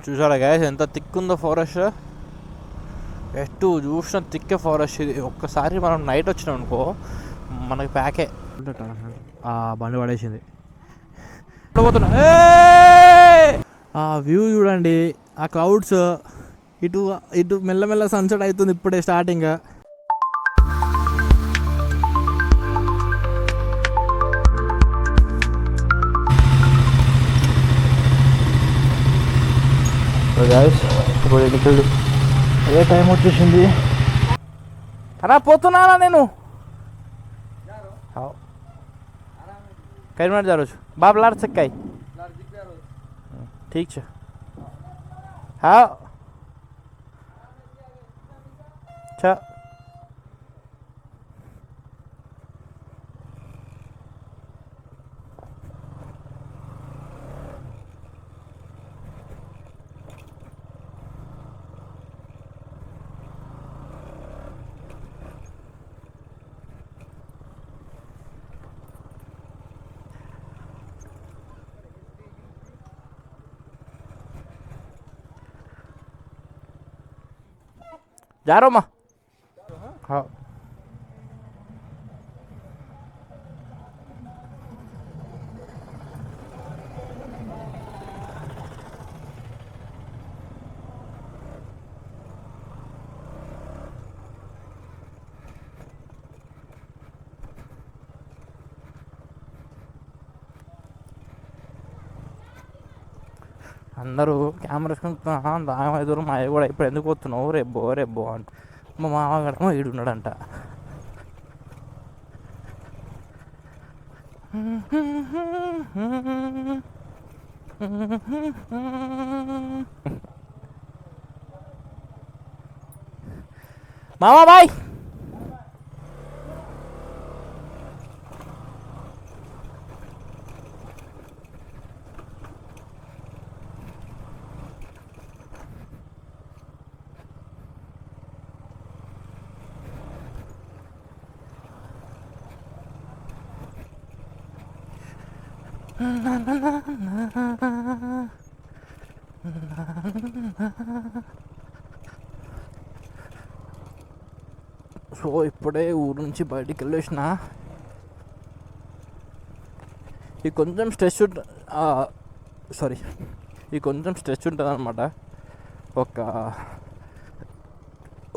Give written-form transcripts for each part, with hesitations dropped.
చూసారా గ్యాస్ ఎంత థిక్ ఉందో ఫారెస్ట్, ఎటు చూసిన థిక్కే ఫారెస్ట్ ఇది. ఒక్కసారి మనం నైట్ వచ్చినాం అనుకో మనకి ప్యాకే. బండి పడేసింది. పోతున్నా, ఆ వ్యూ చూడండి, ఆ క్లౌడ్స్, ఇటు ఇటు మెల్లమెల్ల సన్సెట్ అవుతుంది ఇప్పుడే స్టార్టింగ్. ఇప్పుడు ఎన్నికలు అదే టైం వచ్చేసింది. అలా పోతున్నానా నేను कई मिनट जा रहा हूँ बाप लाड़ सकता है ठीक है हाँ अच्छा जा रहा हूँ माँ हाँ అందరూ కెమెరా వేసుకుంటున్నా దాని దూరం మా కూడా ఇప్పుడు ఎందుకు పోతున్నావు రేబ్బో రేబ్బో అంట. మా మామగాడేమో ఈడున్నాడంట. మామా బాయ్ సో ఇప్పుడే ఊరు నుంచి బయటికి వెళ్ళేసిన. ఈ కొంచెం స్ట్రెస్ ఉంటుంది అనమాట. ఒక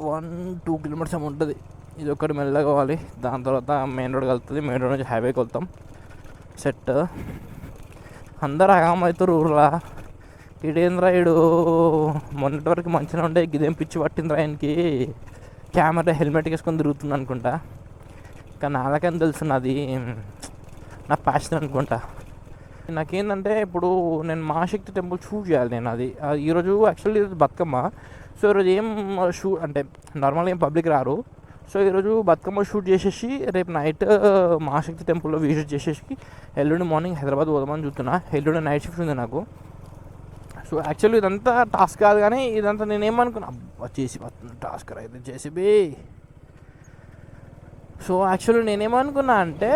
1-2 కిలోమీటర్స్ ఏమో ఉంటుంది. ఇది ఒకటి మెల్లగా కావాలి. దాని తర్వాత మెయిన్ రోడ్ కలుగుతుంది. మెయిన్ రోడ్ నుంచి హైవేకి వెళ్తాం. సెట్ అందరూ ఆగమవుతారు ఊర్లో. ఇడేంద్రా ఇడు మొన్నటి వరకు మంచిగా ఉండే ఇదేం పిచ్చి పట్టిందిరా ఆయనకి కెమెరా హెల్మెట్ వేసుకొని తిరుగుతుంది అనుకుంటా. కానీ నాకేం తెలుసున్నది నా ప్యాషన్ అనుకుంటా. నాకేంటంటే ఇప్పుడు నేను మహాశక్తి టెంపుల్ షూట్ చేయాలి. నేను అది ఈరోజు యాక్చువల్లీ బతుకమ్మ. సో ఈరోజు ఏం అంటే నార్మల్గా ఏం పబ్లిక్ రారు. సో ఈరోజు బతుకమ్మ షూట్ చేసేసి రేపు నైట్ మహాశక్తి టెంపుల్లో విజిట్ చేసేసి ఎల్లుండి మార్నింగ్ హైదరాబాద్ పోదామని చూస్తున్నా. ఎల్లుండి నైట్ షిఫ్ట్ ఉంది నాకు. సో యాక్చువల్లీ ఇదంతా టాస్క్ కాదు, కానీ ఇదంతా నేనేమనుకున్నా చేసి టాస్క్ అయితే చేసిబి. సో యాక్చువల్లీ నేనేమనుకున్నా అంటే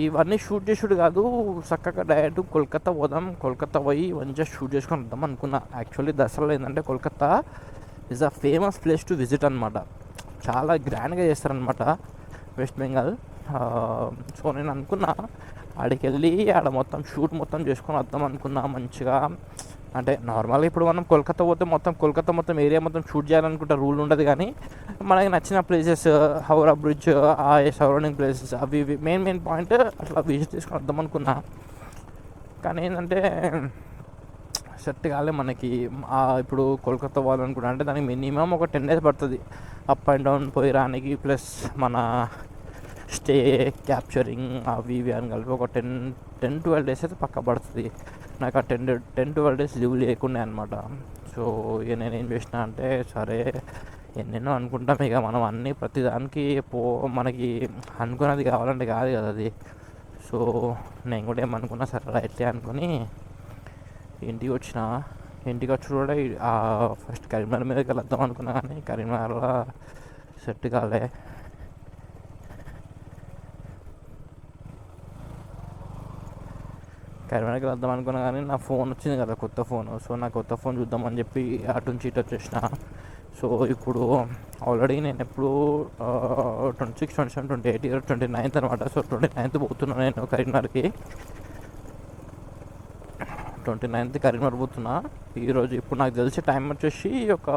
ఇవన్నీ షూట్ చేసుడు కాదు, చక్కగా డైరెక్ట్ కోల్కతా పోదాం, కోల్కతా పోయి మంచిగా షూట్ చేసుకొని వద్దాం అనుకున్నా. యాక్చువల్లీ దసరాలో ఏంటంటే Kolkata is a famous place to visit అనమాట. చాలా గ్రాండ్గా చేస్తారనమాట వెస్ట్ బెంగాల్. సో నేను అనుకున్నా ఆడికి వెళ్ళి ఆడ మొత్తం షూట్ మొత్తం చేసుకొని వద్దాం అనుకున్నా మంచిగా. అంటే నార్మల్గా ఇప్పుడు మనం కోల్కతా పోతే కోల్కతా మొత్తం ఏరియా మొత్తం షూట్ చేయాలనుకుంటే రూల్ ఉండదు, కానీ మనకి నచ్చిన ప్లేసెస్ హౌరా బ్రిడ్జ్, ఆ సరౌండింగ్ ప్లేసెస్ అవి మెయిన్ పాయింట్ అట్లా విజిట్ చేసుకొని వద్దాం అనుకున్నా. కానీ ఏంటంటే సెట్ కాలే మనకి. ఇప్పుడు కోల్కతా పోవాలనుకున్నా అంటే దానికి మినిమం ఒక 10 days పడుతుంది అప్ అండ్ డౌన్ పోయి రానికి. ప్లస్ మన స్టే క్యాప్చరింగ్ అవి ఇవి అని కలిపి ఒక 10-12 days అయితే పక్కా పడుతుంది. నాకు ఆ 10-12 days లీవ్ లేకుండా అనమాట. సో ఇక నేనేం చేసిన అంటే సరే ఎన్నెన్నో అనుకుంటాం, ఇక మనం అన్నీ ప్రతిదానికి మనకి అనుకున్నది కావాలంటే కాదు కదా అది. సో నేను కూడా ఏమనుకున్నా సరే రైట్లే అనుకుని ఇంటికి వచ్చిన. ఇంటికి వచ్చి కూడా ఫస్ట్ కరీంనగర్ మీదకి వెళ్దాం అనుకున్నా, కానీ కరీంనగర్లో సెట్ కాలే. కరీంనగర్కి వద్దాం అనుకున్నా కానీ నా ఫోన్ వచ్చింది కదా, కొత్త ఫోన్. సో నా కొత్త ఫోన్ చూద్దామని చెప్పి అటు నుంచి ఇటు వచ్చేసిన. సో ఇప్పుడు ఆల్రెడీ నేను ఎప్పుడు 26, 27, 28, 29th అనమాట. సో 29th పోతున్నా నేను కరీంనగర్కి. 29th కరీంనగర్ పోతున్నా ఈరోజు. ఇప్పుడు నాకు తెలిసే టైం వచ్చేసి ఒక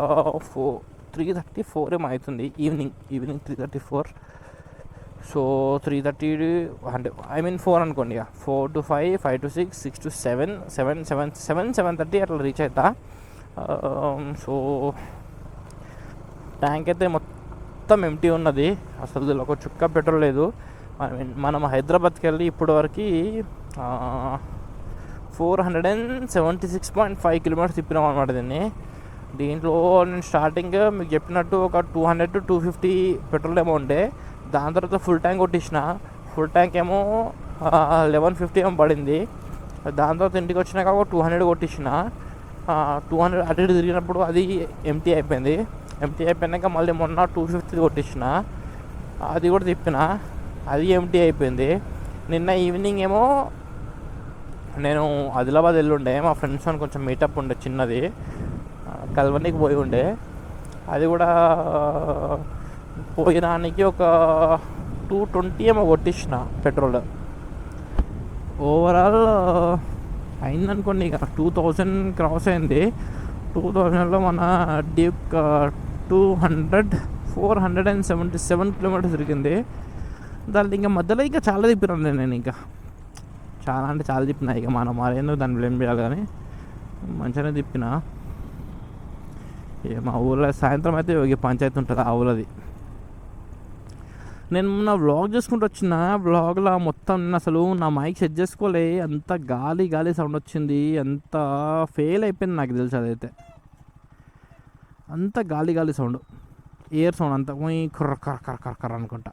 3:34 ఏమో అవుతుంది, ఈవినింగ్ 3:34. సో 3:30 అంటే 4 అనుకోండి, ఇక 4 to 5, 5 to 6, 6 to 7, 7:30 అట్లా రీచ్ అవుతా. సో ట్యాంక్ అయితే మొత్తం ఎంటీ ఉన్నది, అసలు ఒక చుక్క పెట్రోల్ లేదు. మనం హైదరాబాద్కి వెళ్ళి ఇప్పటి వరకు 476.5 కిలోమీటర్స్ తిప్పినాం అనమాట దీన్ని. దీంట్లో నేను స్టార్టింగ్ మీకు చెప్పినట్టు ఒక 200 to 250 పెట్రోల్ ఏమో ఉండే. దాని తర్వాత ఫుల్ ట్యాంక్ కొట్టించిన. ఫుల్ ట్యాంక్ ఏమో 1150 ఏమో పడింది. దాని తర్వాత ఇంటికి వచ్చినాక ఒక 200 కొట్టించిన. 200 అటు ఇటు తిరిగినప్పుడు అది ఎంటీ అయిపోయింది. ఎంటీ అయిపోయినాక మళ్ళీ మొన్న 250 కొట్టించిన, అది కూడా తిప్పిన, అది ఎంటీ అయిపోయింది. నిన్న ఈవినింగ్ ఏమో నేను ఆదిలాబాద్ వెళ్ళుండే, మా ఫ్రెండ్స్ అని కొంచెం మీటప్ ఉండే చిన్నది, కల్వనికి పోయి ఉండే. అది కూడా పోయినానికి ఒక 220 ఏమో కొట్టించిన పెట్రోల్. ఓవరాల్ అయిందనుకోండి, ఇక 2000 క్రాస్ అయింది. 2000లో మన డ్యూక్ 477 కిలోమీటర్స్ తిరిగింది. దాంట్లో ఇంకా మధ్యలో ఇంకా చాలా తిప్పినాను నేను, ఇంకా చాలా అంటే చాలా తిప్పినా. ఇక మనం మరేందో దాన్ని బ్లేమ్ చేయాలి, కానీ మంచిగానే తిప్పిన. మా ఊళ్ళో సాయంత్రం అయితే ఒక పంచాయతీ ఉంటుంది ఆ ఊళ్ళది. నేను నా వ్లాగ్ చేసుకుంటూ వచ్చిన, వ్లాగ్లో మొత్తం నేను అసలు నా మైక్ సెట్ చేసుకోలే, అంత గాలి గాలి సౌండ్ వచ్చింది, అంత ఫెయిల్ అయిపోయింది నాకు తెలుసు. అదైతే అంత గాలి గాలి సౌండ్, ఎయిర్ సౌండ్ అంతా కర్ర కర్ర కర్ర కర్ర కర్ర అనుకుంటా.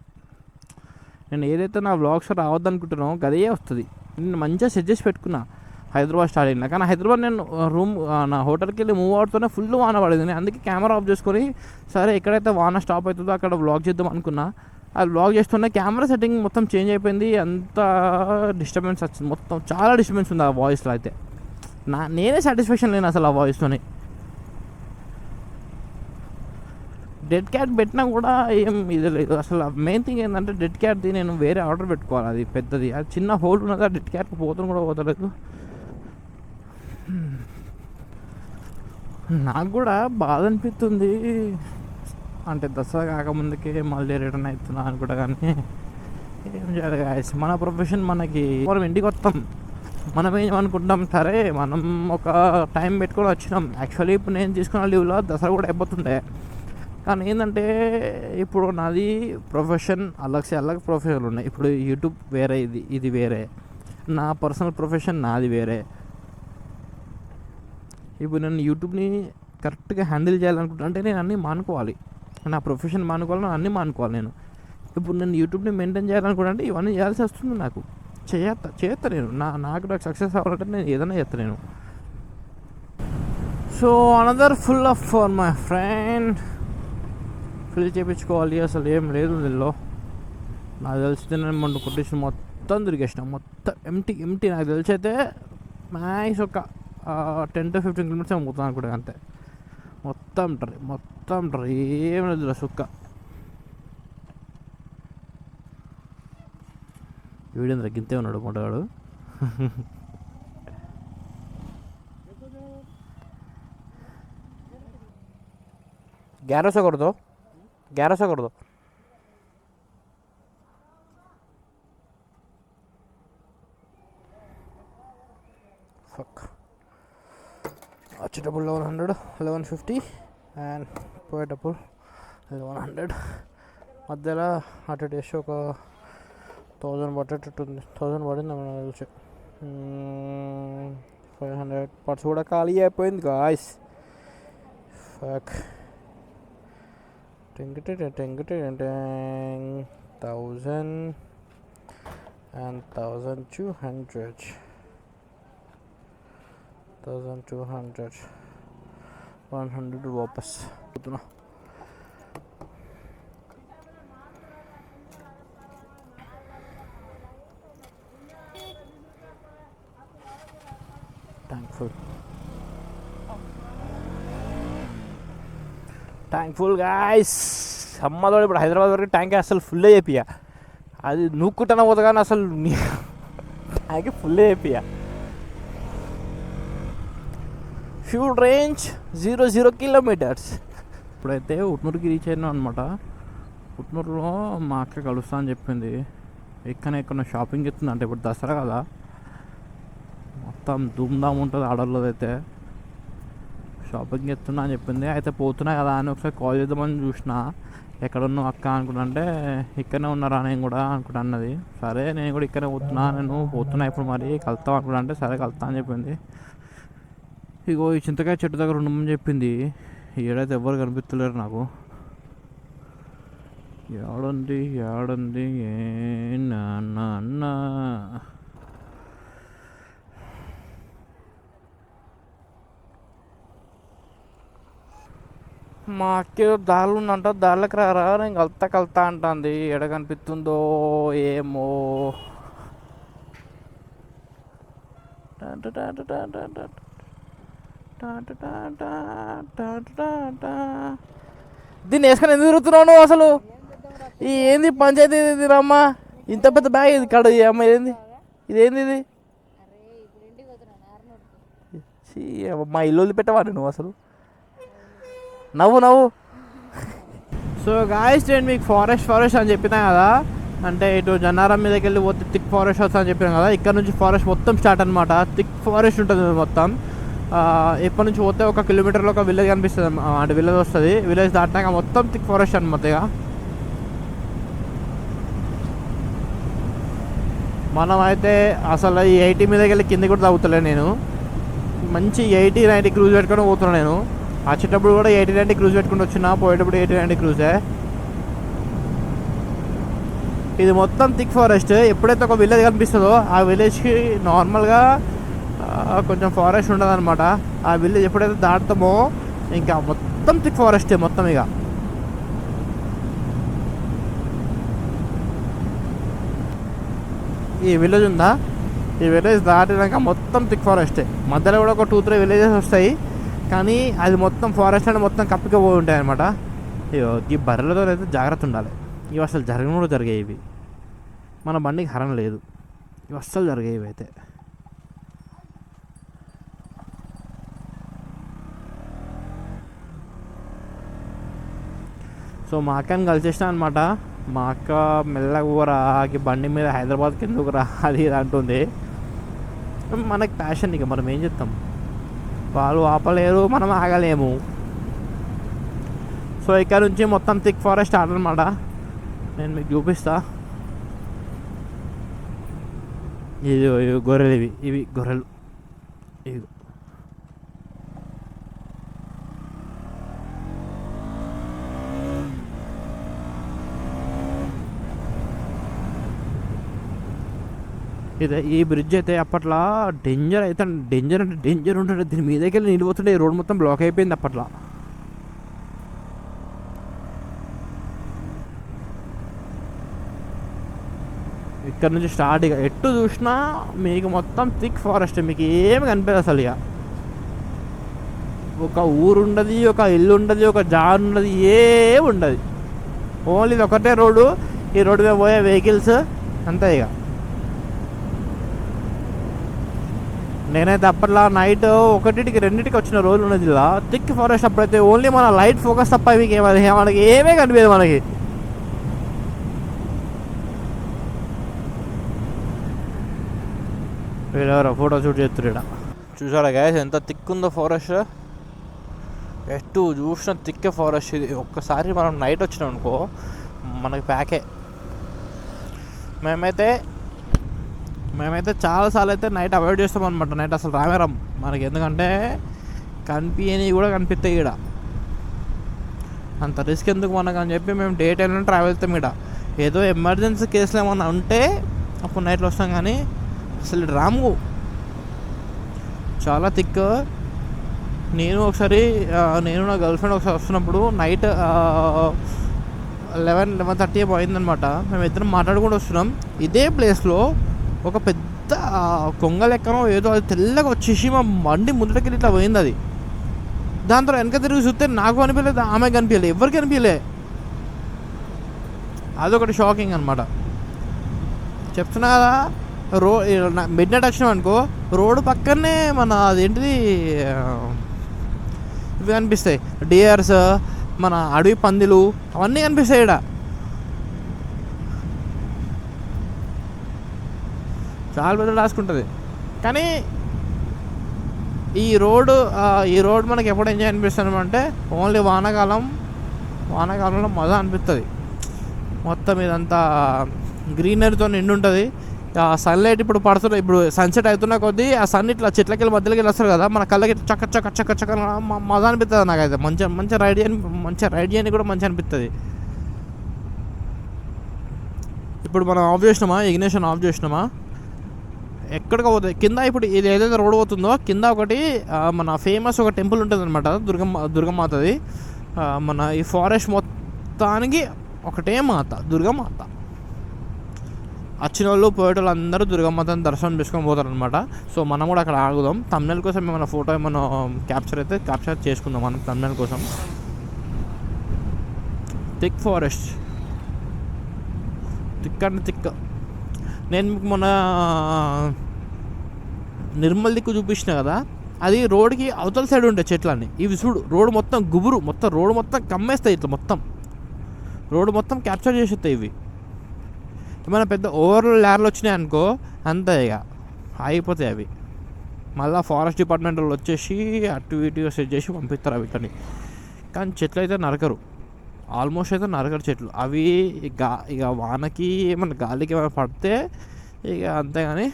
నేను ఏదైతే నా వ్లాగ్స్ రావద్దు అనుకుంటున్నానో అదే వస్తుంది. నేను మంచిగా సెట్ చేసి పెట్టుకున్నా హైదరాబాద్ స్టార్ట్ అయినా. కానీ హైదరాబాద్ నేను నా హోటల్కి వెళ్ళి మూవ్ అవుతూనే ఫుల్ వాన పడేది. నేను అందుకే కెమెరా ఆఫ్ చేసుకొని సరే ఎక్కడైతే వాన స్టాప్ అవుతుందో అక్కడ వ్లాగ్ చేద్దాం అనుకున్నా. అది వ్లాగ్ చేస్తున్నా కెమెరా సెట్టింగ్ మొత్తం చేంజ్ అయిపోయింది, అంత డిస్టర్బెన్స్ వచ్చింది, మొత్తం చాలా డిస్టర్బెన్స్ ఉంది ఆ వాయిస్లో. అయితే నేనే సాటిస్ఫాక్షన్ లేను అసలు ఆ వాయిస్తోని. డెడ్ క్యాట్ పెట్టినా కూడా ఏం ఇది లేదు అసలు. మెయిన్ థింగ్ ఏంటంటే డెడ్ క్యాట్ది నేను వేరే ఆర్డర్ పెట్టుకోవాలి, అది పెద్దది, అది చిన్న హోల్ ఉన్నది, ఆ డెడ్ క్యాట్కి పోతుంది కూడా పోతలేదు. నాకు కూడా బాధ అనిపిస్తుంది, అంటే దసరా కాకముందుకే మళ్ళీ రిటర్న్ అవుతున్నా అనుకుంటా. కానీ ఏం చేయాలి గాయస్, మన ప్రొఫెషన్ మనకి. మనం ఇంటికి వస్తాం, మనం ఏమనుకుంటాం, సరే మనం ఒక టైం పెట్టుకొని వచ్చినాం. యాక్చువల్లీ ఇప్పుడు నేను తీసుకున్న లీవ్లో దసరా కూడా అయిపోతుండే. కానీ ఏంటంటే ఇప్పుడు నాది ప్రొఫెషన్ అలగ్ ప్రొఫెషన్లు ఉన్నాయి. ఇప్పుడు యూట్యూబ్ వేరే, ఇది వేరే, నా పర్సనల్ ప్రొఫెషన్ నాది వేరే. ఇప్పుడు నేను యూట్యూబ్ని కరెక్ట్గా హ్యాండిల్ చేయాలనుకుంటా అంటే నేను అన్నీ మానుకోవాలి, నా ప్రొఫెషన్ మానుకోవాలి, నేను అన్నీ మానుకోవాలి. నేను ఇప్పుడు నేను యూట్యూబ్ని మెయింటైన్ చేయాలనుకుంటా అంటే ఇవన్నీ చేయాల్సి వస్తుంది నాకు. చేస్తా నేను, నాకు సక్సెస్ అవ్వాలంటే నేను ఏదైనా చేస్తాను నేను. So another full of for my friend, fill చేయించుకోవాలి. అసలు ఏం లేదు దీనిలో. నాకు తెలిసితే నేను మొన్న కొటేషన్ మొత్తం తిరిగేసిన, మొత్తం ఎంటీ. నాకు తెలిసి అయితే మ్యాక్స్ ఒక 10 to 15 కిలోమీటర్స్ ఏమో పోతాను అనుకుంటా, అంతే. మొత్తం ట్రై ఏం లేదు సుక్క. వీడేంద్ర గింతే ఉన్నాడు మొట్టగాడు. ग्यारह सौ कर दो 1100 कर दो. Fuck. Arch double 1100, 1150 and power double 1100. మధ్యలో అటు వేసి ఒక 1000 పట్టేటట్టుంది. 1000 పడింది నాకు తెలిసి. 500 పర్స్ కూడా ఖాళీ అయిపోయింది గాయ్స్. ఫక్. 1000 and 1200. 100 वापस उतना. Thankful guys. అమ్మలో ఇప్పుడు హైదరాబాద్ వరకు ట్యాంక్ అసలు ఫుల్ అయిపోయా. అది నూక్కుంటానే పోతా కానీ అసలు ట్యాంక్ ఫుల్ అయిపోయా. Fuel range 0 kilometres. ఇప్పుడైతే ఉట్నూరుకి రీచ్ అయినా అనమాట. ఉట్నూరులో మా అక్క కలుస్తా అని చెప్పింది. ఎక్కడ షాపింగ్ చెప్తుంది అంటే ఇప్పుడు దసరా కదా, మొత్తం ధూమ్ధామ్ ఉంటుంది ఆర్డర్లో. అయితే షాపింగ్ చెప్తున్నా అని చెప్పింది. అయితే పోతున్నా కదా అని ఒకసారి కాల్ చేద్దామని చూసిన. ఎక్కడున్నావు అక్క అనుకుంటా అంటే ఇక్కడనే ఉన్నారా నేను కూడా అనుకుంటా అన్నది. సరే నేను కూడా ఇక్కడనే పోతున్నా ఇప్పుడు మరి కలుతాం అనుకుంటా అంటే సరే కలుతా అని చెప్పింది. ఇగో ఈ చింతకాయ చెట్టు దగ్గర ఉండమని చెప్పింది. ఏడైతే ఎవ్వరు కనిపిస్తలేరు నాకు. ఏడుంది ఏ నాన్న. మా అక్క దారులు ఉందంట, దారులకు రారా నేను కలుతా అంటుంది. ఎడ కనిపిస్తుందో ఏమో. దీన్ని వేసుకొని ఎందుకు తిరుగుతున్నావు అసలు? ఏంది పంచాయతీ ఇది రమ్మా? ఇంత పెద్ద బ్యాగ్ ఇది కడ అమ్మ. ఏంది ఇదేంది ఇది? మా ఇల్లు వదిలిపెట్టవా నువ్వు అసలు? నవ్వు. సో గాయస్ నేను మీకు ఫారెస్ట్ అని చెప్పినా కదా. అంటే ఇటు జన్నారం మీదకి వెళ్ళి పోతే థిక్ ఫారెస్ట్ వస్తా అని చెప్పినాం కదా. ఇక్కడ నుంచి ఫారెస్ట్ మొత్తం స్టార్ట్ అనమాట. థిక్ ఫారెస్ట్ ఉంటుంది మొత్తం. ఎప్పటి నుంచి పోతే 1 కిలోమీటర్లో ఒక విలేజ్ కనిపిస్తుంది. అంటే విలేజ్ వస్తుంది. విలేజ్ దాటినాక మొత్తం థిక్ ఫారెస్ట్ అనమాట. ఇక మనం అయితే అసలు ఈ 80 మీదకి వెళ్ళి కింద కూడా తగ్గుతలే. నేను మంచి 80-90 క్రూజ్ పెట్టుకొని పోతున్నాను. నేను వచ్చేటప్పుడు కూడా 80-90 క్రూజ్ పెట్టుకుని వచ్చినా, పోయేటప్పుడు 80-90 క్రూజే. ఇది మొత్తం థిక్ ఫారెస్ట్. ఎప్పుడైతే ఒక విలేజ్ కనిపిస్తుందో ఆ విలేజ్కి నార్మల్గా కొంచెం ఫారెస్ట్ ఉండదు అనమాట. ఆ విలేజ్ ఎప్పుడైతే దాటుతామో ఇంకా మొత్తం థిక్ ఫారెస్టే మొత్తం. ఇక ఈ విలేజ్ ఉందా, ఈ విలేజ్ దాటినాక మొత్తం థిక్ ఫారెస్టే. మధ్యలో కూడా ఒక 2-3 విలేజెస్ వస్తాయి, కానీ అది మొత్తం ఫారెస్ట్ అంటే మొత్తం కప్పిగా పోయి ఉంటాయి అనమాట. ఈ బర్రెలతో అయితే జాగ్రత్త ఉండాలి. ఇవి అసలు జరగను కూడా జరిగాయి. ఇవి మన బండికి హరం లేదు. ఇవి అస్సలు జరిగాయి ఇవి అయితే. సో మా అక్కని కలిసేసిన అనమాట. మా అక్క మెల్లగా ఊరాకి బండి మీద హైదరాబాద్కి ఎందుకు రా అది ఇది అంటుంది. మనకి ప్యాషన్, ఇక మనం ఏం చేస్తాం. వాళ్ళు ఆపలేరు, మనం ఆగలేము. సో ఇక్కడ నుంచి మొత్తం థిక్ ఫారెస్ట్ స్టార్ట్ అనమాట. నేను మీకు చూపిస్తా. ఇది గొర్రెలు, ఇవి గొర్రెలు. ఇవి ఇదే ఈ బ్రిడ్జ్ అయితే అప్పట్లో డేంజర్ ఉంటుంది. దీని మీదకి వెళ్ళి నీళ్ళు పోతుంటే ఈ రోడ్ మొత్తం బ్లాక్ అయిపోయింది అప్పట్లో. ఇక్కడ నుంచి స్టార్ట్. ఇక ఎటు చూసినా మీకు మొత్తం థిక్ ఫారెస్ట్, మీకు ఏమి కనిపించదు అసలు. ఇక ఒక ఊరు ఉండదు, ఒక ఇల్లు ఉండదు, ఒక జాన్ ఉండదు, ఏమి ఉండదు. ఓన్లీ ఇది ఒకటే రోడ్డు. ఈ రోడ్డు మీద పోయే వెహికల్స్ అంతే. ఇక నేనైతే అప్పట్లో నైట్ 1-2 వచ్చిన రోజులు ఉన్నది ఇలా థిక్ ఫారెస్ట్. అప్పుడైతే ఓన్లీ మన లైట్ ఫోకస్ తప్ప మీకు మనకి ఏమే కనిపించదు. మనకి వీళ్ళెవరో ఫోటో షూట్ చేస్తున్నారు. చూసారా గైస్ ఎంత థిక్ ఉందో ఫారెస్ట్. ఎటు చూసిన థిక్ ఫారెస్ట్. ఇది ఒక్కసారి మనం నైట్ వచ్చినాం అనుకో మనకి ప్యాకే. మేమైతే చాలాసార్లు అయితే నైట్ అవాయిడ్ చేస్తాం అనమాట. నైట్ అసలు రామేరం మనకి, ఎందుకంటే కనిపించని కూడా కనిపిస్తాయి ఇక్కడ. అంత రిస్క్ ఎందుకు మనకు అని చెప్పి మేము డే టైంలో ట్రావెల్ వెళ్తాం. ఇక్కడ ఏదో ఎమర్జెన్సీ కేసులు ఏమన్నా ఉంటే అప్పుడు నైట్లో వస్తాం, కానీ అసలు రాము. చాలా థిక్. నేను నా గర్ల్ ఫ్రెండ్ ఒకసారి వస్తున్నప్పుడు నైట్ 11-11:30 అయిందనమాట. మేము ఇద్దరం మాట్లాడుకుంటూ వస్తున్నాం. ఇదే ప్లేస్లో ఒక పెద్ద పెద్ద కొంగ లెక్కనో ఏదో అది తెల్లగా వచ్చేసి మా బండి ముందటకి ఇట్లా పోయింది. అది దాంతో వెనక తిరిగి చూస్తే నాకు అనిపించలేదు, ఆమె కనిపించలేదు, ఎవరికి కనిపించలే. అదొకటి షాకింగ్ అనమాట. చెప్తున్నా కదా, మిడ్ నైట్ వచ్చినాం అనుకో, రోడ్డు పక్కనే మన అదేంటిది ఇవి కనిపిస్తాయి, డియర్స్, మన అడవి పందిలు అవన్నీ కనిపిస్తాయి. ఇక్కడ చాలా పెద్ద టాస్క్ ఉంటుంది. కానీ ఈ రోడ్ మనకి ఎప్పుడు ఎంజాయ్ అనిపిస్తుంది అంటే ఓన్లీ వానాకాలంలో మజా అనిపిస్తుంది. మొత్తం ఇదంతా గ్రీనరీతో నిండి ఉంటుంది. సన్లైట్ ఇప్పుడు పడుతున్నా, ఇప్పుడు సన్సెట్ అవుతున్న కొద్దీ ఆ సన్ ఇట్లా చెట్లకి మధ్యలోకి వస్తారు కదా, మన కళ్ళకి చక్క చక్క చక్క చక్క మజా అనిపిస్తుంది. నాకైతే మంచిగా రైడ్ చేయని కూడా మంచిగా అనిపిస్తుంది. ఇప్పుడు మనం ఇగ్నిషన్ ఆఫ్ చేసినామా, ఎక్కడికి పోతుంది కింద. ఇప్పుడు ఇది ఏదైతే రోడ్ పోతుందో కింద ఒకటి మన ఫేమస్ ఒక టెంపుల్ ఉంటుంది అనమాట, దుర్గమాతది. మన ఈ ఫారెస్ట్ మొత్తానికి ఒకటే మాత, దుర్గమాత. వచ్చిన వాళ్ళు పోయేటోళ్ళు అందరూ దుర్గమాతని దర్శనం చేసుకొని పోతారనమాట. సో మనం కూడా అక్కడ ఆగుదాం. థంబ్నెయిల్ కోసం ఏమైనా ఫోటో ఏమైనా క్యాప్చర్ చేసుకుందాం మనం థంబ్నెయిల్ కోసం. Thick forest, thick. నేను మీకు మొన్న నిర్మల్ దిక్కు చూపించిన కదా, అది రోడ్కి అవతల సైడ్ ఉంటాయి చెట్లన్నీ. ఇవి చూడు, రోడ్డు మొత్తం గుబురు, రోడ్డు మొత్తం కమ్మేస్తాయి. ఇట్లా రోడ్డు మొత్తం క్యాప్చర్ చేసేస్తాయి. ఇవి ఏమైనా పెద్ద ఓవర్ ల్యార్లు వచ్చినాయి అనుకో, అంతే ఇక ఆగిపోతాయి అవి. మళ్ళీ ఫారెస్ట్ డిపార్ట్మెంట్ వాళ్ళు వచ్చేసి అటు ఇటు సెట్ చేసి పంపిస్తారు అవి ఇక్కడిని. కానీ చెట్లు అయితే నరకరు, ఆల్మోస్ట్ అయితే నరకరు చెట్లు. అవి ఇక వానకి ఏమన్నా గాలికి ఏమైనా పడితే ఇక అంతేగాని.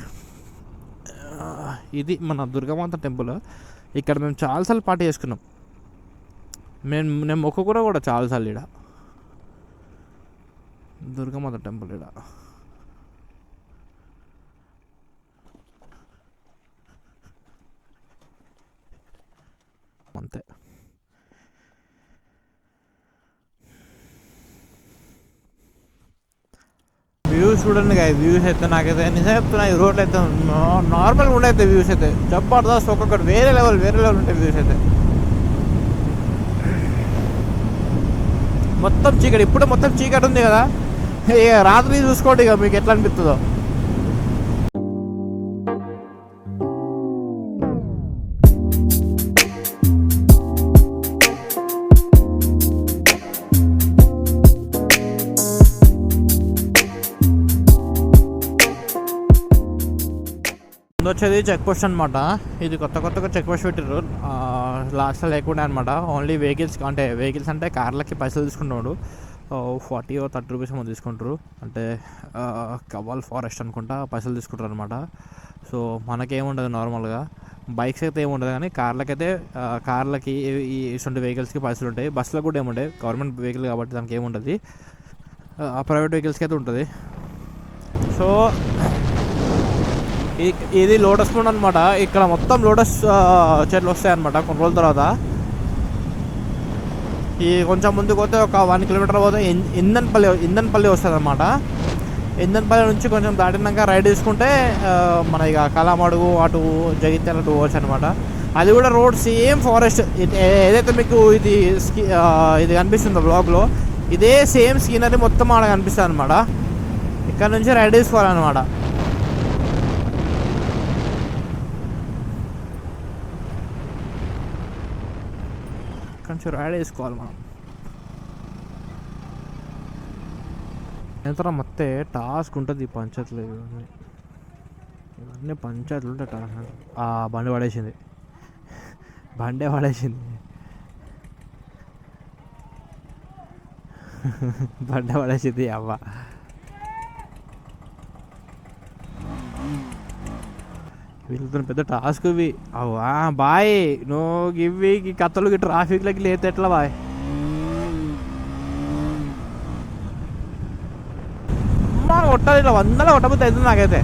ఇది మన దుర్గమాత టెంపుల్. ఇక్కడ మేము చాలాసార్లు పార్టీ చేసుకున్నాం. నేను మొక్కుకున్నా కూడా చాలాసార్లు. ఇక్కడ దుర్గమాత టెంపుల్ ఇక్కడ అంతే. వ్యూస్ చూడండి కదా, వ్యూస్ అయితే నాకైతే నిజం చెప్తున్నా, ఈ రోడ్లు అయితే నార్మల్గా ఉండైతే వ్యూస్ అయితే జబర్దస్త్, ఒక్కొక్కటి వేరే లెవెల్ ఉంటాయి వ్యూస్ అయితే. మొత్తం చీకటి, ఇప్పుడు మొత్తం చీకటి ఉంది కదా, ఇక రాత్రి చూసుకోండి ఇక మీకు ఎట్లా అనిపిస్తుందో. వచ్చేది చెక్ పోస్ట్ అనమాట. ఇది కొత్తగా చెక్ పోస్ట్ పెట్టారు, లాస్ట్లో లేకుండా అనమాట. ఓన్లీ వెహికల్స్ అంటే కార్లకి పైసలు తీసుకుంటాడు. 40 or 30 రూపీస్ ఏమో తీసుకుంటారు. అంటే కవ్వాల్ ఫారెస్ట్ అనుకుంటా పైసలు తీసుకుంటారు అనమాట. సో మనకేముండదు నార్మల్గా, బైక్స్ అయితే ఏముండదు. కానీ కార్లకి ఇటువంటి వెహికల్స్కి పైసలు ఉంటాయి. బస్సులకు కూడా ఏముంటాయి, గవర్నమెంట్ వెహికల్ కాబట్టి దానికి ఏముంటుంది. ప్రైవేట్ వెహికల్స్కి అయితే ఉంటుంది. సో ఇది లోటస్ పండు అనమాట. ఇక్కడ మొత్తం లోటస్ చెట్లు వస్తాయి అనమాట కొన్ని రోజుల తర్వాత. ఈ కొంచెం ముందుకు పోతే ఒక 1 కిలోమీటర్ పోతే ఇందన్పల్లి వస్తుంది అనమాట. ఇందన్పల్లి నుంచి కొంచెం దాటినాక రైడ్ తీసుకుంటే మన ఇక కలామడుగు అటు జగిత్యాల అటు పోవచ్చు అనమాట. అది కూడా రోడ్ సేమ్ ఫారెస్ట్. ఏదైతే మీకు ఇది కనిపిస్తుందో బ్లాగ్లో, ఇదే సేమ్ సీనరీ మొత్తం ఆడ కనిపిస్తుంది అనమాట. ఇక్కడ నుంచి రైడ్ తీసుకోవాలన్నమాట. కొంచెం రైడ్ వేసుకోవాలి మనం. ఎంత మొత్తం టాస్క్ ఉంటుంది ఈ పంచాయతీలు. ఇవన్నీ పంచాయతీలు ఉంటాయి టాస్క్. బండి పడేసింది. అవ్వ వీళ్ళతో పెద్ద టాస్క్ ఇవి. అవా బాయ్, నువ్వు ఇవి కథలు ట్రాఫిక్లకి లేతే ఎట్లా బాయ్? అమ్మా కొట్టాలి, ఇలా 100 కొట్టబోతే అవుతుంది నాకైతే.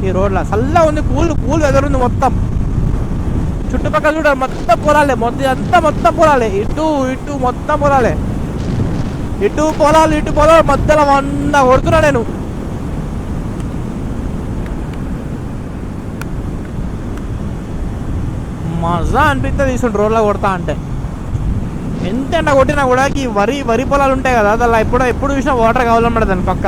ఈ రోడ్లో చల్లగా ఉంది, కూల్ వెదర్ ఉంది. మొత్తం చుట్టుపక్కల చూడాలి, మొత్తం పొలాలే, మొత్తం పొలాలే. ఇటు మొత్తం పొలాలే, ఇటు పొలాలు మధ్యలో 100 కొడుతున్నా నేను. మజా అనిపిస్తుంది తీసుకుంటు రోడ్లో కొడతా అంటే. ఎంత ఎండ కొట్టినా కూడా ఈ వరి పొలాలు ఉంటాయి కదా, అలా ఎప్పుడు చూసినా వాటర్ కావాలన్నమాట దాని పక్క.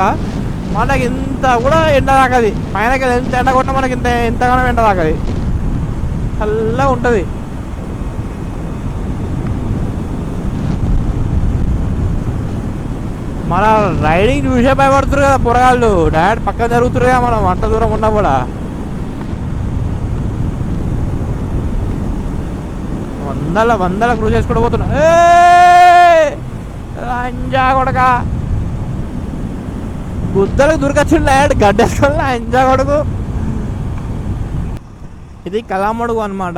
మనకి ఇంత కూడా ఎండ తాకది, పైనకి ఎంత ఎండ కొట్టినా మనకి ఎంతగానో ఎండ తాకది, చల్లగా ఉంటుంది. మన రైడింగ్ చూసే భయపడుతురు కదా పొరగాళ్ళు, డైరెక్ట్ పక్కన జరుగుతురు కదా మనం అంత దూరం ఉన్నా కూడా. వందల క్రూజ్ చేసుకుంటూ పోతున్నా. అంజా కొడక గుద్దలకు దూరకొచ్చిండు డైరెక్ట్ గడ్డేసుకొని అంజా కొడుకు. ఇది కళ్ళమడుగు అనమాట.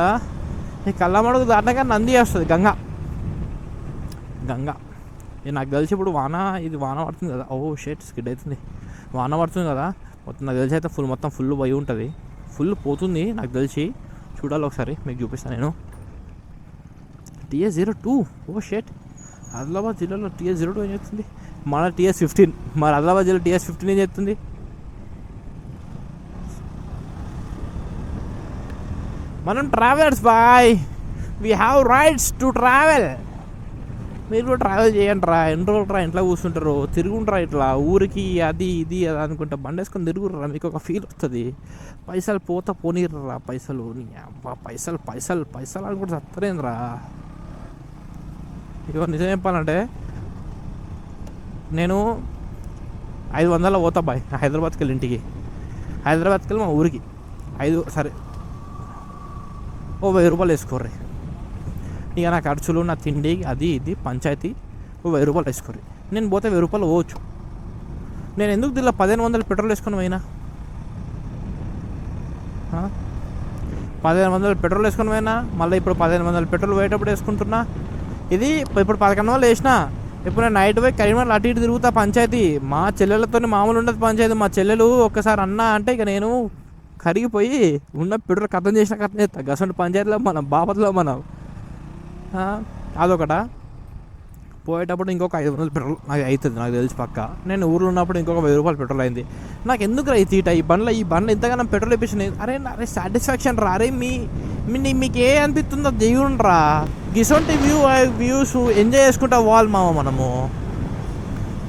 ఈ కళ్ళమడుగు దాటినాక నంది వస్తుంది గంగ. ఇది నాకు తెలిసి ఇప్పుడు ఇది వాన పడుతుంది కదా. ఓ షేట్ స్కిడ్ అవుతుంది. వాన పడుతుంది కదా మొత్తం, నాకు తెలిసి అయితే మొత్తం ఫుల్ పోయి ఉంటుంది, ఫుల్ పోతుంది నాకు తెలిసి. చూడాలి ఒకసారి, మీకు చూపిస్తాను నేను. TS02. ఓ షేట్, ఆదిలాబాద్ జిల్లాలో TS02 ఏం చేస్తుంది? మన TS15. మరి ఆదిలాబాద్ జిల్లా TS15 ఏం చేస్తుంది? మనం travellers boy, we have rights to travel. మీరు కూడా ట్రావెల్ చేయండి రా, ఎన్ని రోజులు రా ఇంట్లో కూర్చుంటారు, తిరుగుంటారా ఇట్లా ఊరికి అది ఇది అది అనుకుంటా బండి వేసుకొని తిరుగుర్రా, మీకు ఒక ఫీల్ వస్తుంది. పైసలు పోనీర్రా, పైసలు అనుకుంటే సత్తరేంద్రా. ఇక నిజం చెప్పాలంటే నేను 500 పోతా బాయ్ హైదరాబాద్కి వెళ్ళి ఇంటికి. హైదరాబాద్కి వెళ్ళి మా ఊరికి సరే ఓ 1000 రూపాయలు వేసుకోర్రీ. ఇక నా ఖర్చులు, నా తిండి, అది ఇది పంచాయతీ ఓ 1000 రూపాయలు వేసుకోర్రీ. నేను పోతే 1000 రూపాయలు పోవచ్చు. నేను ఎందుకు దీనిలో 1500 పెట్రోల్ వేసుకొని పోయినా? 1500 పెట్రోల్ వేసుకొని పోయినా, మళ్ళీ ఇప్పుడు 1500 పెట్రోల్ పోయేటప్పుడు వేసుకుంటున్నా. ఇది ఇప్పుడు 1100 వేసినా. ఇప్పుడు నేను నైట్ పోయి కరీంనగర్ అటు ఇటు తిరుగుతా పంచాయతీ. మా చెల్లెలతో మామూలు ఉండదు పంచాయతీ. మా చెల్లెలు ఒక్కసారి అన్నా అంటే ఇక నేను కరిగిపోయి ఉన్న పెట్రోల్ కథం చేస్తా. గసంటి పంచాయతీలో మనం బాపత్లో మనం అదొకట. పోయేటప్పుడు ఇంకొక 500 పెట్రోల్ నాకు అవుతుంది నాకు తెలిసి పక్క. నేను ఊర్లో ఉన్నప్పుడు ఇంకొక 1000 రూపాయలు పెట్రోల్ అయింది. నాకు ఎందుకు రా ఈ బండ్లో ఇంతగానో పెట్రోల్ వేపించింది. అరే సాటిస్ఫాక్షన్ రా. అరే మీకు ఏ అనిపిస్తుందో దేవుని రా. గిసొంటి వ్యూస్ ఎంజాయ్ చేసుకుంటా పోవాలి మామ మనము.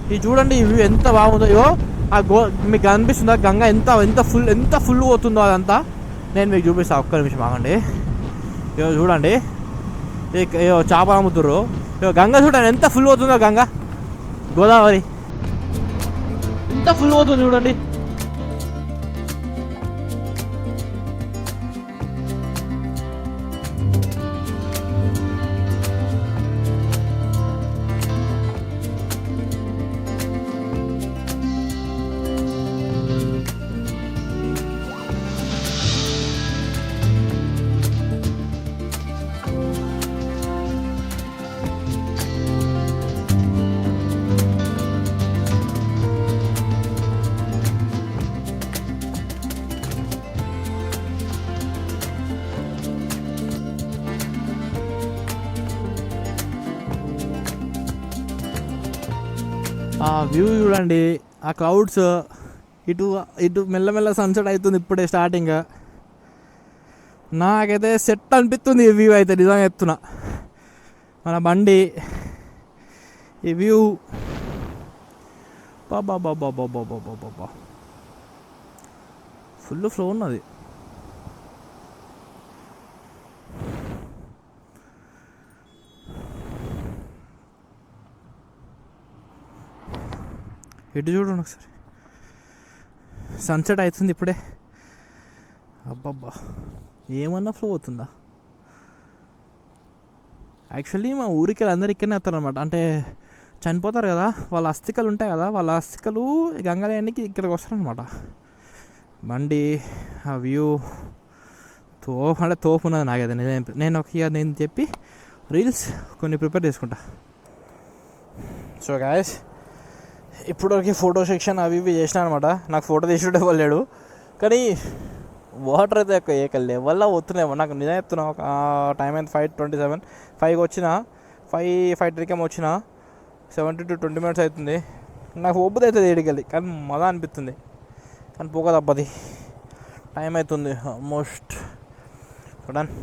ఇది చూడండి ఈ వ్యూ ఎంత బాగుందో. మీకు అనిపిస్తుందా గంగ ఎంత ఫుల్ పోతుందో అదంతా? నేను మీకు చూపిస్తాను, ఒక్క నిమిషం ఆగండి. చూడండి చేపలు అమ్ముతుర్రు. గంగ చూడండి ఎంత ఫుల్ అవుతుందో. గంగ గోదావరి ఎంత ఫుల్ అవుతుంది చూడండి. ఆ వ్యూ చూడండి, ఆ క్లౌడ్స్, ఇటు మెల్లమెల్ల సన్సెట్ అవుతుంది ఇప్పుడే స్టార్టింగ్. నాకైతే సెట్ అనిపిస్తుంది ఈ వ్యూ అయితే, నిజంగా చెప్తున్నా. మన బండి ఈ వ్యూ బాబా ఫుల్ ఫ్లో ఉన్నది. ఇటు చూడండి ఒకసారి, సన్సెట్ అవుతుంది ఇప్పుడే. అబ్బబ్బా ఏమన్నా ఫ్లో అవుతుందా? యాక్చువల్లీ మా ఊరికి అందరు ఇక్కడనే వస్తారనమాట. అంటే చనిపోతారు కదా, వాళ్ళ అస్థికలు ఉంటాయి కదా, వాళ్ళ అస్థికలు గంగాలయానికి ఇక్కడికి వస్తారనమాట. బండి ఆ వ్యూ తోపు ఉన్నది నాకైతే నిజం. నేను చెప్పి రీల్స్ కొన్ని ప్రిపేర్ చేసుకుంటా. సో గాయస్, ఇప్పటివరకు ఫోటో సెక్షన్ అవి ఇవి చేసినా అనమాట. నాకు ఫోటో తీసుకుంటే వెళ్ళాడు, కానీ వాటర్ అయితే ఎక్కువ ఏక లెవెల్లో పోతున్నాయేమో నాకు నిజం చెప్తున్నా. ఒక టైం అయింది 5:27, 5కి వచ్చిన 5:30 వచ్చిన 17 to 20 minutes అవుతుంది. నాకు ఒబ్బుది అవుతుంది ఏడికెళ్ళి, కానీ మజా అనిపిస్తుంది, కానీ పోక తప్పది. టైం అవుతుంది ఆల్మోస్ట్. చూడండి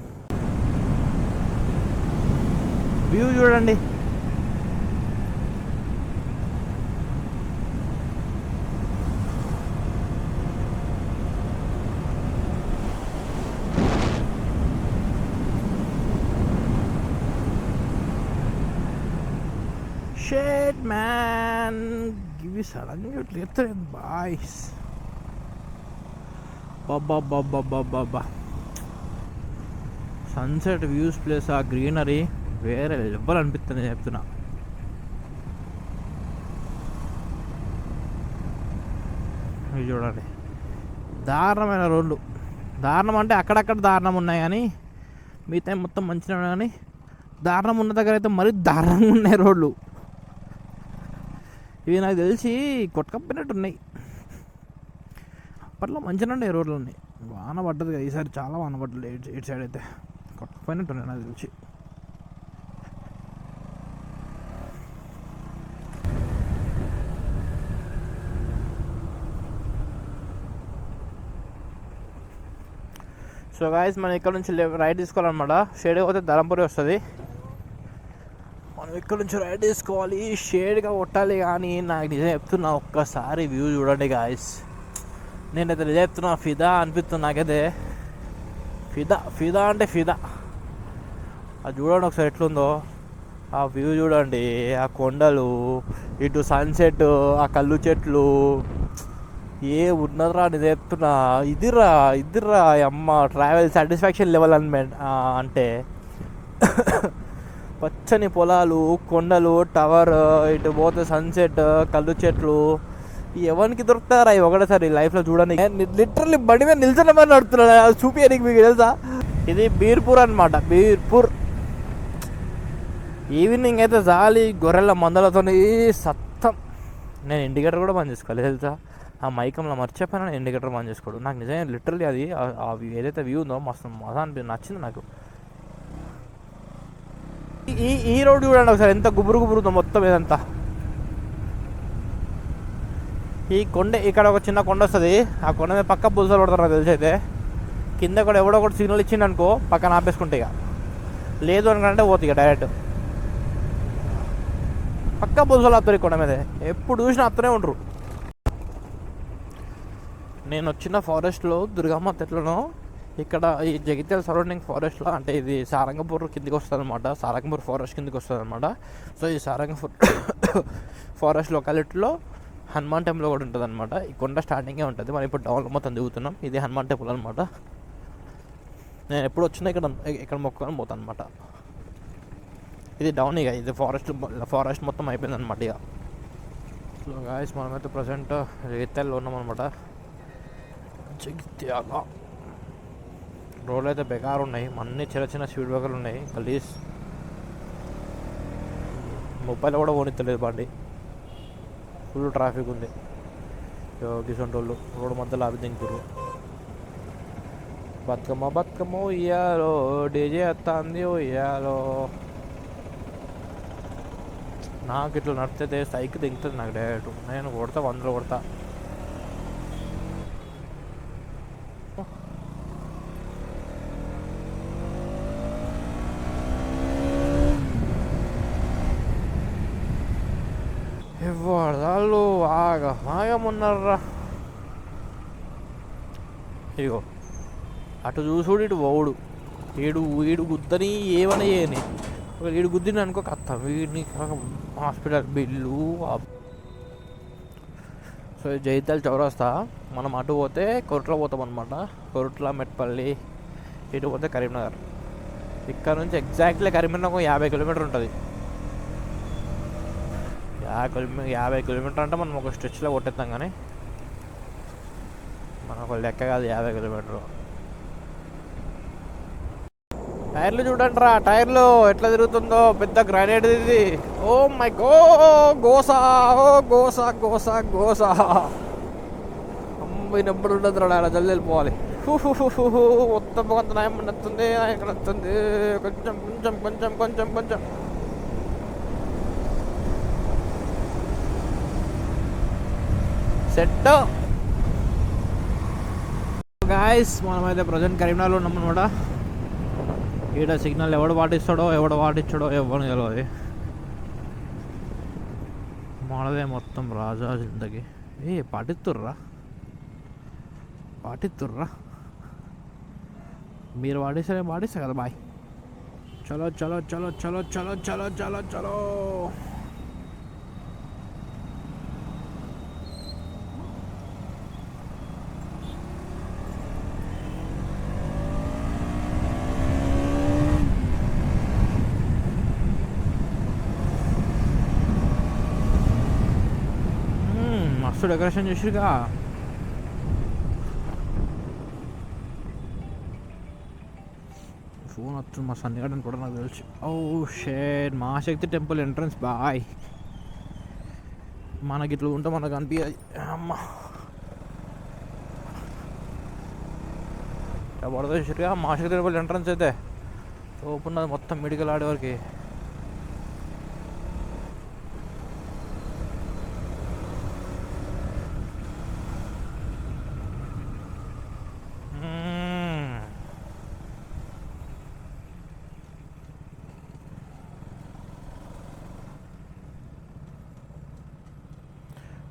వ్యూ చూడండి. షేట్ మ్యాన్, గివ్ సడన్గా ఇట్లా ఎత్తలేదు బాయ్స్. బాబా సన్సెట్ వ్యూస్ ప్లేస్ ఆ గ్రీనరీ వేరే లెవెల్ అనిపిస్తుంది నేను చెప్తున్నా. ఇవి చూడండి, దారుణమైన రోడ్లు. దారుణం అంటే అక్కడక్కడ దారుణం ఉన్నాయి కానీ మిగతా మొత్తం మంచిగా ఉన్నాయి. కానీ దారుణం ఉన్న దగ్గర అయితే మరీ దారుణంగా ఉన్నాయి రోడ్లు. ఇవి నాకు తెలిసి కొట్టుకపోయినట్టు ఉన్నాయి. అప్పట్లో మంచిగా ఉండే రోడ్లు ఉన్నాయి. వాన పడ్డది కదా ఈసారి, చాలా వాన పడ్డది ఇటు సైడ్ అయితే. కొట్టుకపోయినట్టు ఉన్నాయి నాకు తెలిసి. సో గాయస్, మనం ఇక్కడ నుంచి రైట్ తీసుకోవాలన్నమాట. షేడ్ పోతే ధరంపురి వస్తుంది. మనం ఇక్కడ నుంచి రైట్ తీసుకోవాలి, షేడ్గా కొట్టాలి. కానీ నాకు నిజం చెప్తున్నా, ఒక్కసారి వ్యూ చూడండి గాయస్. నేనైతే నిజం చెప్తున్నా, ఫిదా అనిపిస్తుంది నాకైతే. ఫిదా అంటే ఫిదా. అది చూడండి ఒకసారి ఎట్లుందో ఆ వ్యూ చూడండి. ఆ కొండలు, ఇటు సన్సెట్, ఆ కళ్ళు చెట్లు, ఏ ఉన్నదిరా నిజం చెప్తున్నా. ఇదిరా అమ్మ ట్రావెల్ సాటిస్ఫాక్షన్ లెవెల్ అంటే పచ్చని పొలాలు, కొండలు, టవర్, ఇటు పోతే సన్సెట్, కళ్ళు చెట్లు. ఎవరికి దొరుకుతారా ఇవి ఒకటేసారి లైఫ్లో చూడడానికి? లిటరల్లీ బండి మీద నిల్చున్నామని నడుతున్నాను, చూపించడానికి మీకు తెలుసా. ఇది బీర్పూర్ అనమాట, బీర్పూర్. ఈవినింగ్ అయితే జాలి గొర్రెల మందలతో సత్తం. నేను ఇండికేటర్ కూడా బంద్ చేసుకోవాలి తెలుసా. ఆ మైకంలో మర్చిపోయినా నేను ఇండికేటర్ బంద్ చేసుకోడు. నాకు నిజంగా లిటరల్లీ అది ఏదైతే వ్యూ ఉందో మస్తు మజా అనిపించింది, నచ్చింది నాకు. ఈ రోడ్డు చూడండి ఒకసారి, ఎంత గుబురు ఉందో మొత్తం ఇదంతా. ఈ కొండ, ఇక్కడ ఒక చిన్న కొండ వస్తుంది. ఆ కొండ మీద పక్క బుల్సలు పడతారు నాకు తెలిసి. అయితే కింద కూడా ఎవడో ఒకటి సిగ్నల్ ఇచ్చిండు అనుకో, పక్కన ఆపేసుకుంటే ఇక లేదు అనుకంటే పోతుంది ఇక డైరెక్ట్. పక్క బుల్సలు ఆపుతారు ఈ కొండ మీద, ఎప్పుడు చూసినా ఆపుతూనే ఉంటారు. నేను వచ్చిన ఫారెస్ట్లో దుర్గమ్మ తెట్లను ఇక్కడ ఈ జగిత్యాల సరౌండింగ్ ఫారెస్ట్లో, అంటే ఇది సారంగపూర్ కిందికి వస్తుంది అనమాట. సారంగపూర్ ఫారెస్ట్ కిందికి వస్తుంది అనమాట. సో ఈ సారంగపూర్ ఫారెస్ట్ లొకాలిటీలో హనుమాన్ టెంపుల్ కూడా ఉంటుంది అనమాట. ఈ కొండ స్టార్టింగే ఉంటుంది. మనం ఇప్పుడు డౌన్లో మొత్తం దిగుతున్నాం. ఇది హనుమాన్ టెంపుల్ అనమాట. నేను ఎప్పుడు వచ్చినా ఇక్కడ మొక్కుకొని పోతాను అనమాట. ఇది డౌన్ ఇక, ఇది ఫారెస్ట్ మొత్తం అయిపోయింది అనమాట ఇక. సో గాయస్, మనమైతే ప్రజెంట్ జగిత్యాలలో ఉన్నాం అనమాట. జగిత్యాల రోడ్లు అయితే బెకార్ ఉన్నాయి, అన్నీ చిన్న స్పీడ్ బ్రేకర్లు ఉన్నాయి. గలీజ్, మొబైల్ కూడా పోనిత్తలేదు బండి. ఫుల్ ట్రాఫిక్ ఉంది. గిసొంటోళ్ళు రోడ్డు మధ్యలో ఆపి దింకురు. బతుకమ్మ ఉయ్యాలో, డీజే వస్తుంది ఉయ్యాలో. నాకు ఇట్లా నడితే సైకిల్ దింగుతుంది నాకు డైరెక్ట్. నేను కొడతా, 100 కొడతా. వాళ్ళు ఆగమున్నారా. ఇగో అటు చూసుడు, ఇటు పోవుడు. ఈడు గుద్దని ఏమని చేయని, ఈడు గుద్దిని అనుకో కత్త వీడిని హాస్పిటల్ బిల్లు. సో జగిత్యాల చౌరస్తా. మనం అటు పోతే కొరుట్ల పోతాం అనమాట. కొరుట్ల, మెట్పల్లి, ఇటు పోతే కరీంనగర్. ఇక్కడ నుంచి ఎగ్జాక్ట్లీ కరీంనగర్ 50 కిలోమీటర్ ఉంటుంది. 50 కిలోమీటర్ అంటే మనం ఒక స్ట్రెచ్లో కొట్టేస్తాం, కానీ మనకు లెక్క కాదు 50 కిలోమీటర్లు. టైర్లు చూడండి రా, టైర్లు ఎట్లా తిరుగుతుందో, పెద్ద గ్రానైట్ ఇది. Oh my గోసా, గోసా. నెంబర్ ఉండదు రా, అలా జల్ది వెళ్ళిపోవాలి. మొత్తం కొంత నయం నచ్చుతుంది, ఇక్కడ నచ్చుతుంది. కొంచెం సెట్. గాయస్, మనమైతే ప్రజెంట్ కరీంనగర్లో ఉన్నాం అనమాట. ఈడ సిగ్నల్ ఎవడు పాటిస్తాడో ఎవడు పాటించాడో ఎవరిని తెలియదు. మనదే మొత్తం రాజా జిందగీ. పాటిస్తుర్రా మీరు పాటిస్తే పాటిస్తా కదా. బాయ్. చలో చలో చలో చలో చలో చలో చలో చలో. మస్తు డెకరేషన్ చేసిరుగా. ఫోన్ వస్తుంది మా సన్నిగాడని కూడా నాకు తెలుసు. ఓ షేర్ మహాశక్తి టెంపుల్ ఎంట్రన్స్. బాయ్. మనకి ఇట్లా ఉంటే మనకు అనిపించాలి. అమ్మ పడతా చూసిరుగా మహాశక్తి టెంపుల్ ఎంట్రన్స్ అయితే ఓపెన్ అది మొత్తం మెడికల్ ఆడేవారికి.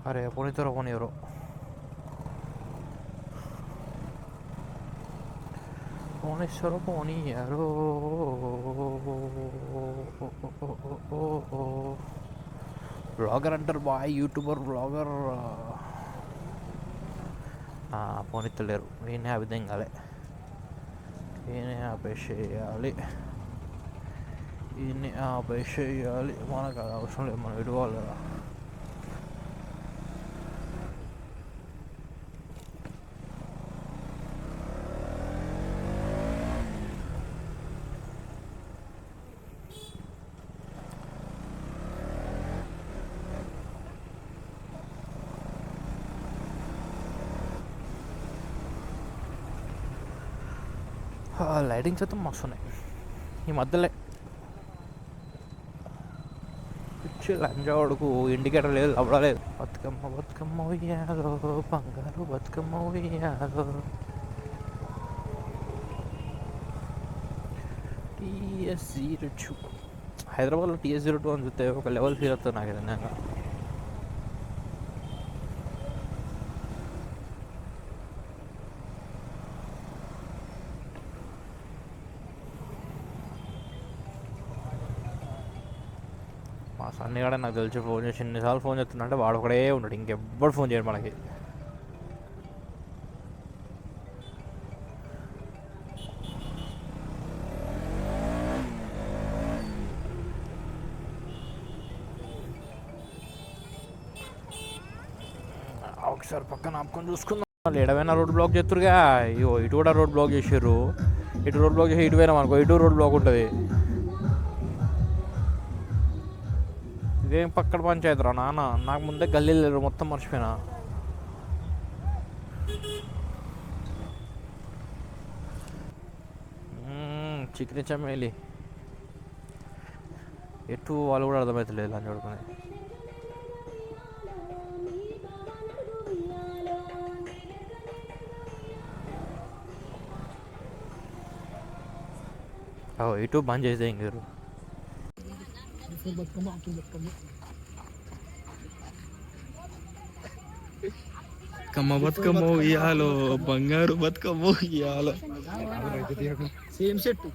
అరే పోనీతారో పోనీయరు. పోనీశ్వరు పోనీయారు. బ్లాగర్ అంటారు బాయ్. యూట్యూబర్ బ్లాగర్ పోనీత్తలేరు. ఈయనే అభిధం కాలే. ఈయనే ఆపేసేయాలి. మనకు అది అవసరం లేదు. మనం ఇటుకోవాలి కదా. లైటింగ్స్ అయితే మస్తు ఉన్నాయి ఈ మధ్యలో. పిచ్చి లంజావాడుకు ఇండికేటర్ లేదు, అవ్వలేదు. బతుకమ్మ బతుకమ్మ ఉయ్యాలో బంగారు బతుకమ్మ ఉయ్యాలో. TS02 హైదరాబాద్లో TS02 అని చూస్తే ఒక లెవెల్ ఫీల్ అవుతుంది నాకు ఏదైనా. మా సన్నీ కూడా నాకు తెలిసి ఫోన్ చేసి ఎన్నిసార్లు ఫోన్ చేస్తున్నా వాడు ఒకడే ఉన్నాడు. ఇంకెవ్వడు ఫోన్ చేయడు మనకి. ఒకసారి పక్కన ఆపుకొని చూసుకుందాం. వాళ్ళు ఎడవైనా రోడ్ బ్లాక్ చేస్తురుగా. ఇటు కూడా రోడ్ బ్లాక్ చేసారు. ఇటు రోడ్ బ్లాక్ చేసి ఇటు పోయినాం అనుకో, ఇటు రోడ్ బ్లాక్ ఉంటుంది. ఇదేం పక్కడ పంచాయతీ రా నాన్న. నాకు ముందే గల్లీలు లేరు, మొత్తం మర్చిపోయినా. చికెన్ చమ్మేలి ఎటు వాళ్ళు కూడా అర్థమవుతలేదు అని చూడుకునే. ఇటు బంద్ చేస్తే ఇంకారు. కమ్మ బతుకమ్మ ఉయ్యాలో బంగారు బతుకమ్మ ఉయ్యాలో. Same set.